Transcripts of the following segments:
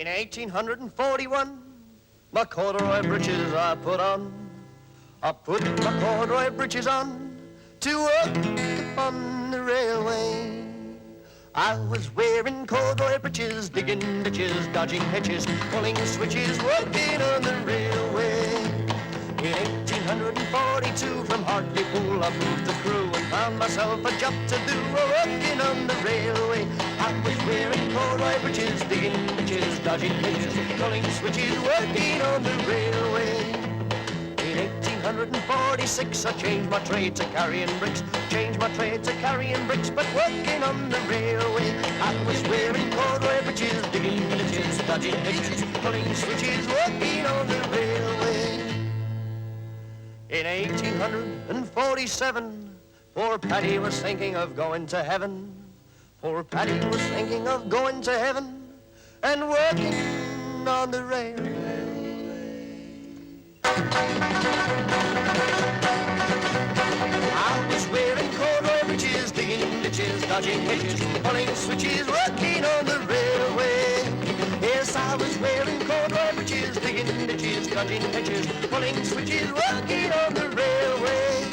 In 1841, my corduroy breeches I put on. I put my corduroy breeches on to work upon the railway. I was wearing corduroy breeches, digging ditches, dodging hedges, pulling switches, working on the railway. In 1842, from Hartlepool, I moved the crew and found myself a job to do, working on the railway. I was wearing corduroy breeches, digging ditches, dodging hedges, pulling switches, working on the railway. In 1846, I changed my trade to carrying bricks, but working on the railway. I was wearing corduroy breeches, digging ditches, dodging hedges, pulling switches, working on the railway. In 1847, poor Paddy was thinking of going to heaven. Poor Paddy was thinking of going to heaven and working on the railway. I was wearing corduroy breeches, digging ditches, dodging hedges, pulling switches, working on the railway. Yes, I was wearing corduroy breeches, digging ditches, dodging hedges, pulling switches, working on the railway.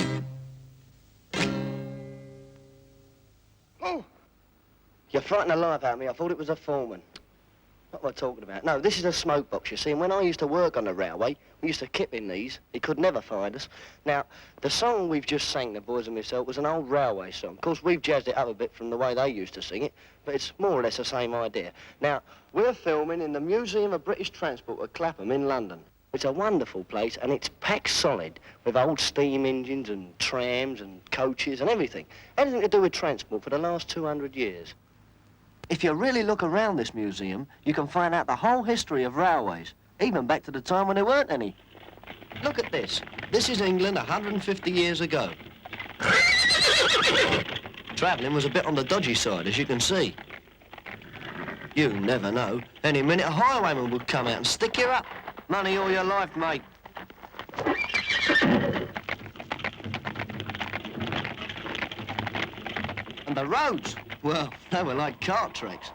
Oh! You frightened the life out of me. I thought it was a foreman. What am I talking about? No, this is a smoke box, you see, and when I used to work on the railway, we used to kip in these. He could never find us. Now, the song we've just sang, the boys and myself, was an old railway song. Of course, we've jazzed it up a bit from the way they used to sing it, but it's more or less the same idea. Now, we're filming in the Museum of British Transport at Clapham in London. It's a wonderful place, and it's packed solid with old steam engines and trams and coaches and everything. Anything to do with transport for the last 200 years. If you really look around this museum, you can find out the whole history of railways, even back to the time when there weren't any. Look at this. This is England 150 years ago. Travelling was a bit on the dodgy side, as you can see. You never know. Any minute a highwayman would come out and stick you up. Money all your life, mate. And the roads, well, they were like cart tracks.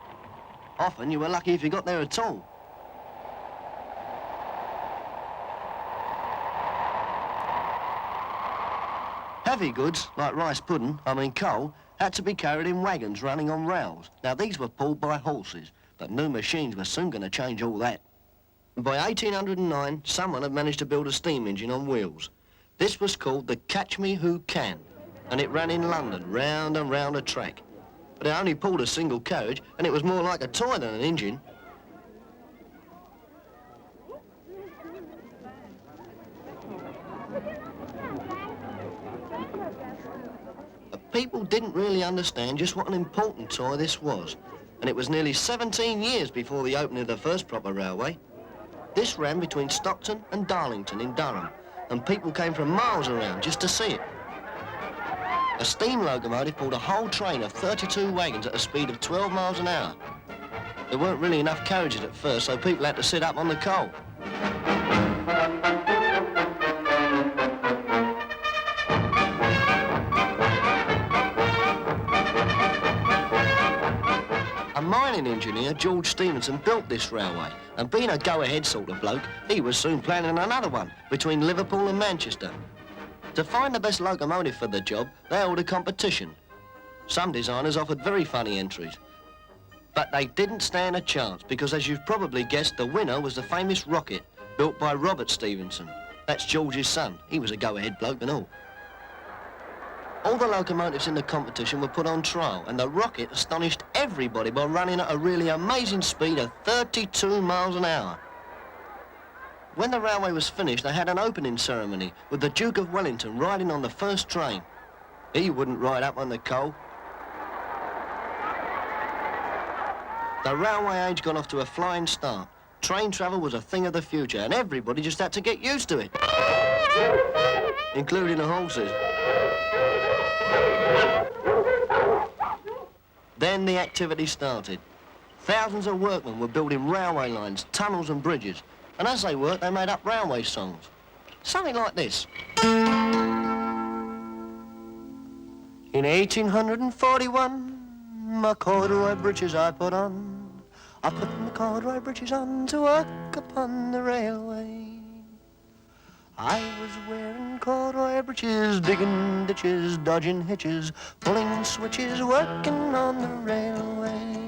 Often you were lucky if you got there at all. Heavy goods, like rice pudding, coal, had to be carried in wagons running on rails. Now, these were pulled by horses, but new machines were soon going to change all that. And by 1809, someone had managed to build a steam engine on wheels. This was called the Catch Me Who Can, and it ran in London, round and round a track. But it only pulled a single carriage, and it was more like a toy than an engine. But people didn't really understand just what an important toy this was, and it was nearly 17 years before the opening of the first proper railway. This ran between Stockton and Darlington in Durham, and people came from miles around just to see it. A steam locomotive pulled a whole train of 32 wagons at a speed of 12 miles an hour. There weren't really enough carriages at first, so people had to sit up on the coal. A mining engineer, George Stephenson, built this railway, and being a go-ahead sort of bloke, he was soon planning another one between Liverpool and Manchester. To find the best locomotive for the job, they held a competition. Some designers offered very funny entries, but they didn't stand a chance because, as you've probably guessed, the winner was the famous rocket built by Robert Stephenson. That's George's son. He was a go-ahead bloke and all. All the locomotives in the competition were put on trial, and the rocket astonished everybody by running at a really amazing speed of 32 miles an hour. When the railway was finished, they had an opening ceremony with the Duke of Wellington riding on the first train. He wouldn't ride up on the coal. The railway age got off to a flying start. Train travel was a thing of the future, and everybody just had to get used to it, including the horses. Then the activity started. Thousands of workmen were building railway lines, tunnels and bridges. And as they worked, they made up railway songs. Something like this. In 1841, my corduroy breeches I put on. I put my corduroy breeches on to work upon the railway. I was wearing corduroy breeches, digging ditches, dodging hitches, pulling switches, working on the railway.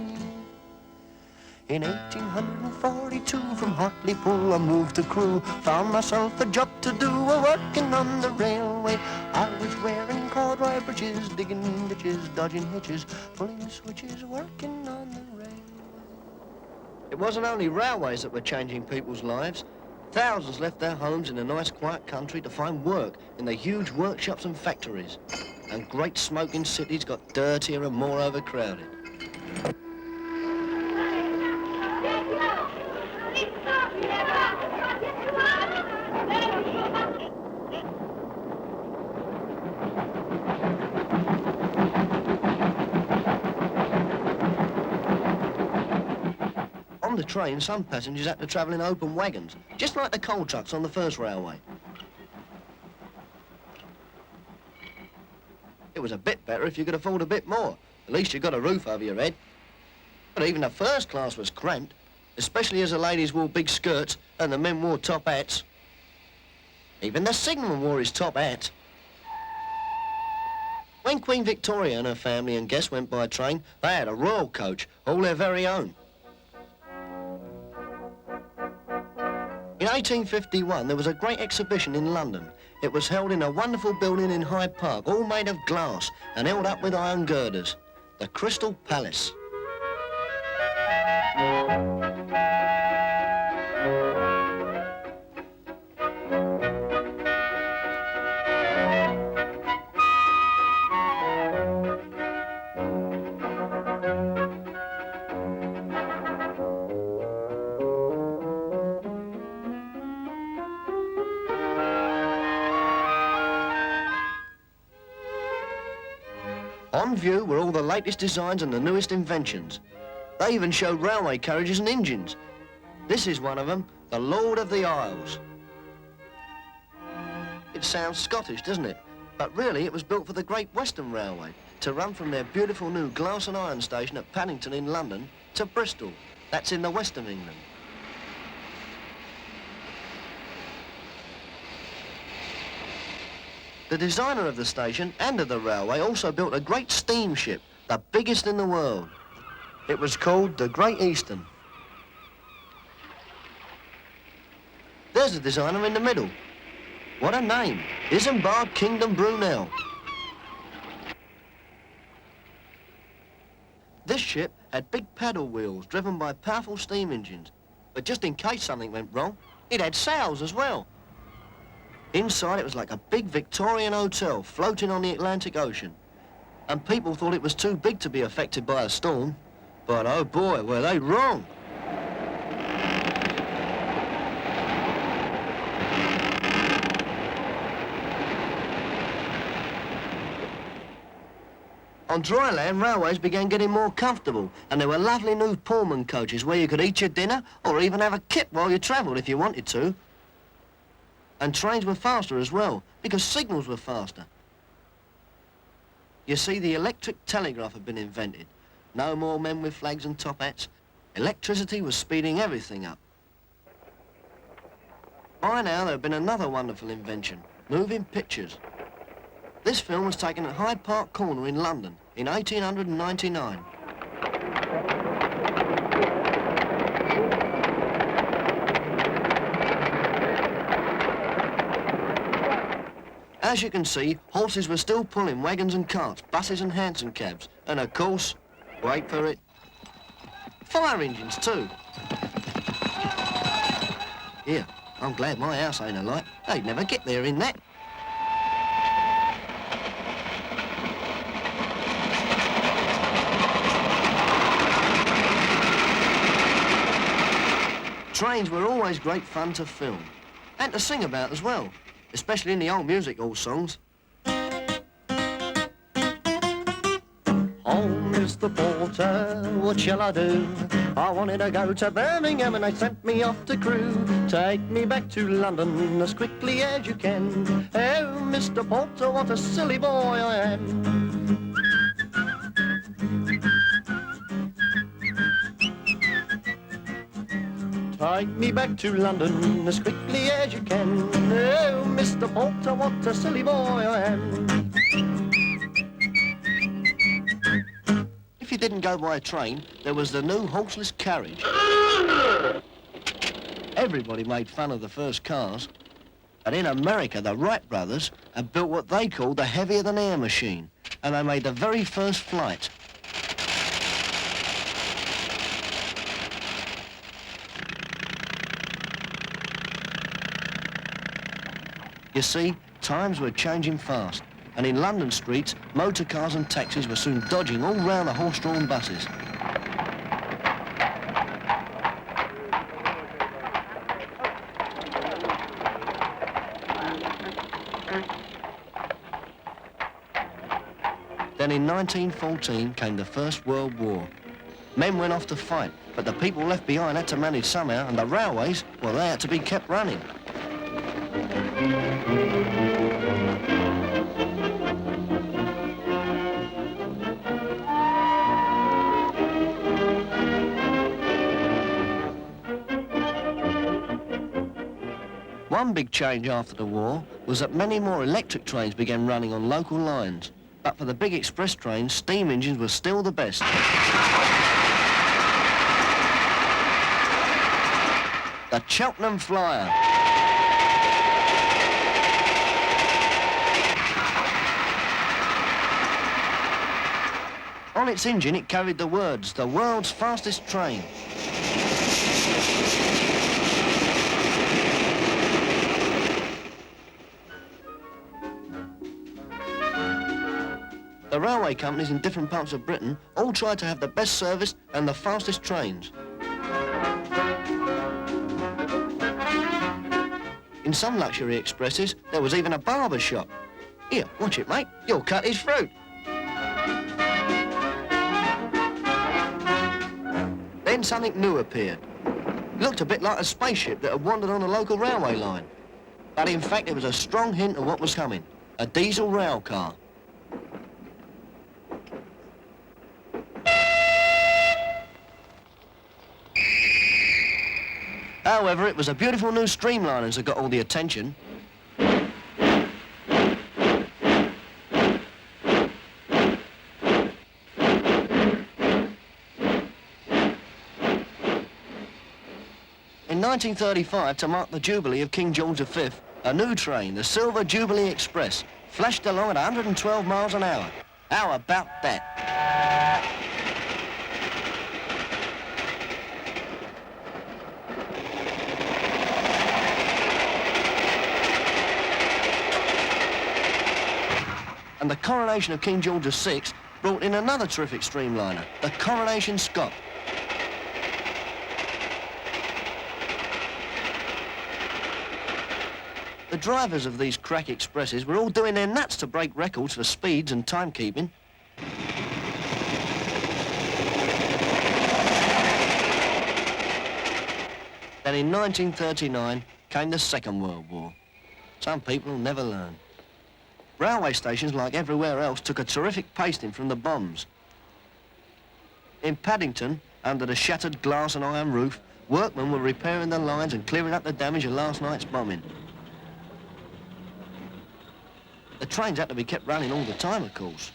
In 1842 from Hartlepool I moved to Crewe, found myself a job to do, working on the railway. I was wearing corduroy breeches, digging ditches, dodging hitches, pulling switches, working on the railway. It wasn't only railways that were changing people's lives. Thousands left their homes in a nice quiet country to find work in the huge workshops and factories. And great smoking cities got dirtier and more overcrowded. On the train, some passengers had to travel in open wagons, just like the coal trucks on the first railway. It was a bit better if you could afford a bit more. At least you got a roof over your head. But even the first class was cramped, especially as the ladies wore big skirts and the men wore top hats. Even the signalman wore his top hat. When Queen Victoria and her family and guests went by train, they had a royal coach, all their very own. In 1851, there was a great exhibition in London. It was held in a wonderful building in Hyde Park, all made of glass and held up with iron girders. The Crystal Palace. On view were all the latest designs and the newest inventions. They even showed railway carriages and engines. This is one of them, the Lord of the Isles. It sounds Scottish, doesn't it? But really it was built for the Great Western Railway to run from their beautiful new glass and iron station at Paddington in London to Bristol. That's in the west of England. The designer of the station and of the railway also built a great steamship, the biggest in the world. It was called the Great Eastern. There's the designer in the middle. What a name, Isambard Kingdom Brunel. This ship had big paddle wheels driven by powerful steam engines, but just in case something went wrong, it had sails as well. Inside, it was like a big Victorian hotel floating on the Atlantic Ocean. And people thought it was too big to be affected by a storm. But oh boy, were they wrong. On dry land, railways began getting more comfortable, and there were lovely new Pullman coaches where you could eat your dinner or even have a kip while you travelled if you wanted to. And trains were faster as well, because signals were faster. You see, the electric telegraph had been invented. No more men with flags and top hats. Electricity was speeding everything up. By now, there had been another wonderful invention, moving pictures. This film was taken at Hyde Park Corner in London in 1899. As you can see, horses were still pulling wagons and carts, buses and hansom cabs, and of course, wait for it, fire engines too. Here, I'm glad my house ain't alight. They'd never get there in that. Trains were always great fun to film, and to sing about as well. Especially in the old music hall songs. Oh, Mr. Porter, what shall I do? I wanted to go to Birmingham and they sent me off to Crewe. Take me back to London as quickly as you can. Oh, Mr. Porter, what a silly boy I am. Take me back to London as quickly as you can. Oh, Mr. Porter, what a silly boy I am. If you didn't go by a train, there was the new horseless carriage. Everybody made fun of the first cars. But in America, the Wright brothers had built what they called the heavier-than-air machine, and they made the very first flight. You see, times were changing fast, and in London streets, motor cars and taxis were soon dodging all round the horse-drawn buses. Then in 1914 came the First World War. Men went off to fight, but the people left behind had to manage somehow, and the railways, well, they had to be kept running. One big change after the war was that many more electric trains began running on local lines. But for the big express trains, steam engines were still the best. The Cheltenham Flyer. On its engine, it carried the words, "The world's fastest train." The railway companies in different parts of Britain all tried to have the best service and the fastest trains. In some luxury expresses, there was even a barber shop. Here, watch it, mate. You'll cut his fruit. Then something new appeared. It looked a bit like a spaceship that had wandered on a local railway line. But in fact, it was a strong hint of what was coming. A diesel rail car. However, it was the beautiful new streamliners that got all the attention. In 1935, to mark the Jubilee of King George V, a new train, the Silver Jubilee Express, flashed along at 112 miles an hour. How about that? And the coronation of King George VI brought in another terrific streamliner, the Coronation Scot. The drivers of these crack expresses were all doing their nuts to break records for speeds and timekeeping. Then in 1939 came the Second World War. Some people will never learn. Railway stations, like everywhere else, took a terrific pasting from the bombs. In Paddington, under the shattered glass and iron roof, workmen were repairing the lines and clearing up the damage of last night's bombing. The trains had to be kept running all the time, of course.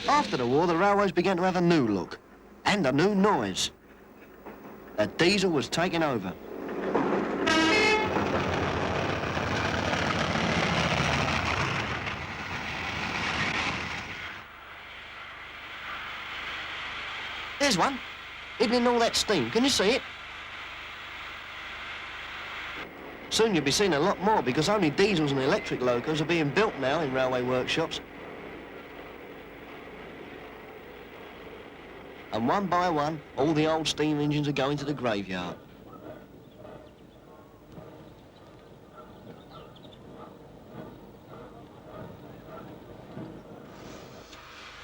After the war, the railways began to have a new look and a new noise. The diesel was taking over. There's one, hidden in all that steam. Can you see it? Soon you'll be seeing a lot more because only diesels and electric locos are being built now in railway workshops. And one by one, all the old steam engines are going to the graveyard.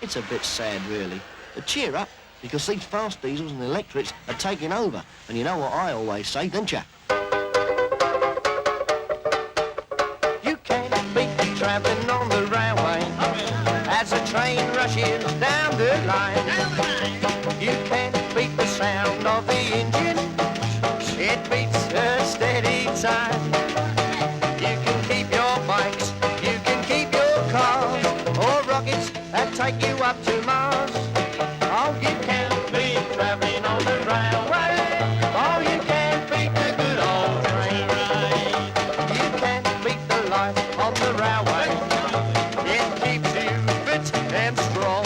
It's a bit sad, really. But cheer up, because these fast diesels and electrics are taking over. And you know what I always say, don't you? travelling on the railway. As the train rushes down the line, you can't beat the sound of the engine. It beats a steady time. You can keep your bikes, you can keep your cars, or rockets that take you up to Mars. Oh, you can't beat travelling on the railway. Oh, you can't beat the good old train ride. You can't beat the life on the railway. It keeps you fit and strong.